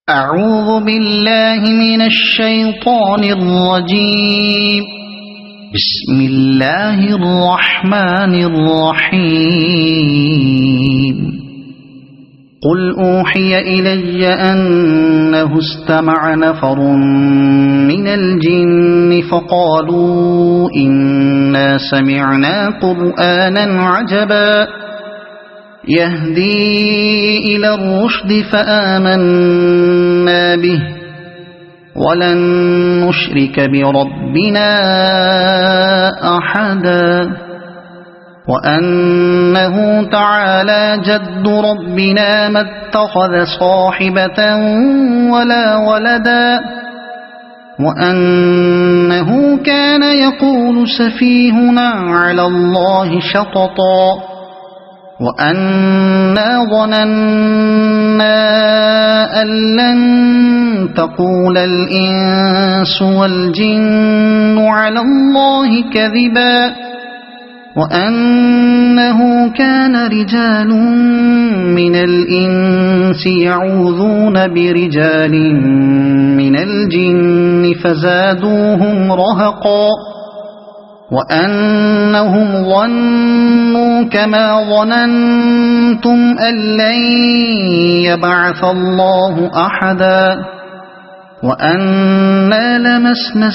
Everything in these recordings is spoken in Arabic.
أعوذ بالله من الشيطان الرجيم. بسم الله الرحمن الرحيم. قل أوحي إلي أنه استمع نفر من الجن فقالوا إنا سمعنا قرآنا عجبا يهدي إلى الرشد فآمنا به ولن نشرك بربنا أحدا وأنه تعالى جد ربنا ما اتخذ صاحبة ولا ولدا وأنه كان يقول سفيهنا على الله شططا وأنا ظننا أن لن تقول الإنس والجن على الله كذبا وأنه كان رجال من الإنس يعوذون برجال من الجن فزادوهم رهقا وأنهم ظنوا كما ظننتم أن لن يبعث الله أحدا وأنا لمسنا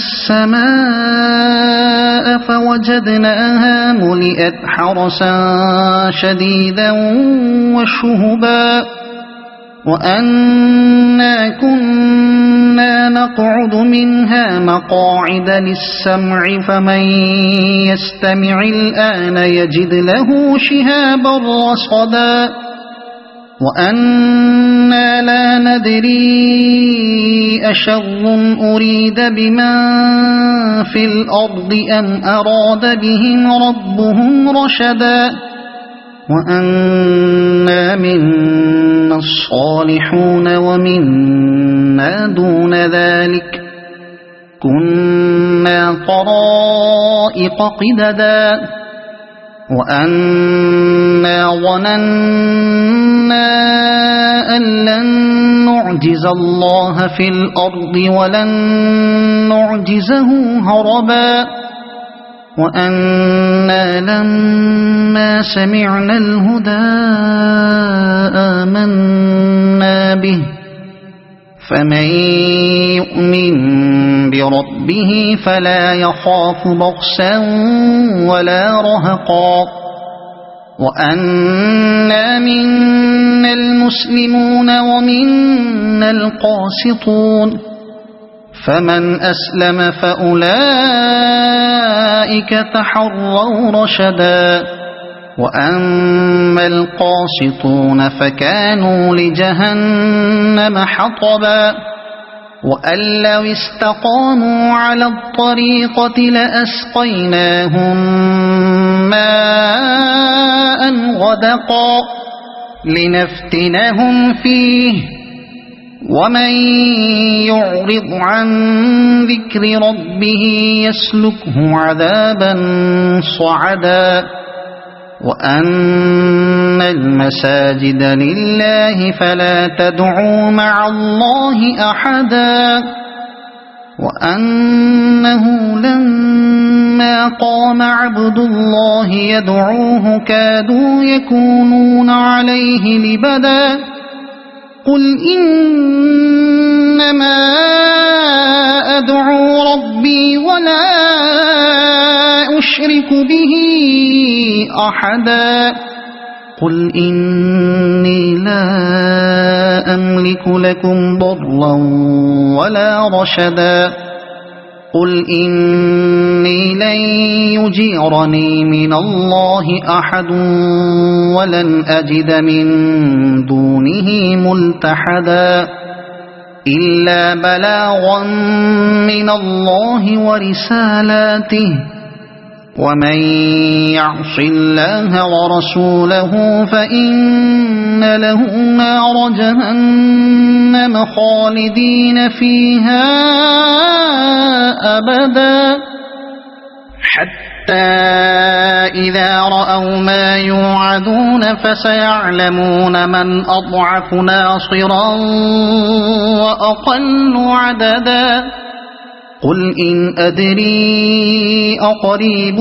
السماء فوجدناها ملئت حرسا شديدا وشهبا وأنا كنا نقعد منها مقاعد للسمع فمن يستمع الآن يجد له شهابا رصدا وأنا لا ندري أشر أريد بمن في الأرض أم أراد بهم ربهم رشدا وأنا منا الصالحون ومنا دون ذلك كنا طرائق قددا وأنا ظننا أن لن نعجز الله في الأرض ولن نعجزه هربا وأنا لما سمعنا الهدى آمنا به فمن يؤمن بربه فلا يخاف بخسا ولا رهقا وأنا منا المسلمون ومنا القاسطون فمن أسلم فأولئك تحروا رشدا وأما القاسطون فكانوا لجهنم حطبا وأن لو استقاموا على الطريقة لأسقيناهم ماء غدقا لنفتنهم فيه ومن يعرض عن ذكر ربه يسلكه عذابا صعدا وأن المساجد لله فلا تدعوا مع الله أحدا وأنه لما قام عبد الله يدعوه كادوا يكونون عليه لبدا قل إنما أدعو ربي ولا أشرك به أحدا قل إني لا أملك لكم ضرا ولا رشدا قل إني لن يجيرني من الله أحد ولن أجد من دونه ملتحدا إلا بلاغا من الله ورسالاته ومن يعص الله ورسوله فإن له نار جهنم خالدين فيها أبدا حتى حتى إذا رأوا ما يوعدون فسيعلمون من أضعف ناصرا وأقل عددا قل إن أدري أقريب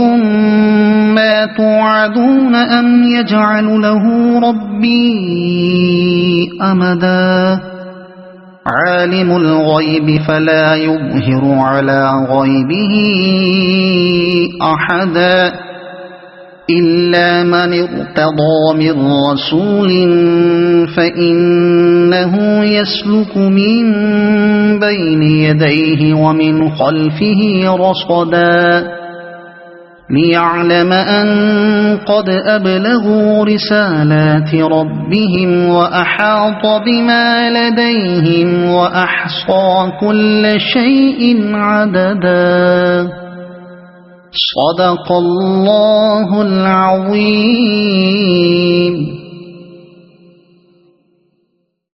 ما توعدون أم يجعل له ربي أمدا عالم الغيب فلا يظهر على غيبه أحدا إلا من ارتضى من رسول فإنه يسلك من بين يديه ومن خلفه رصدا ليعلم أن قد أبلغوا رسالات ربهم وأحاط بما لديهم وأحصى كل شيء عددا صدق الله العظيم.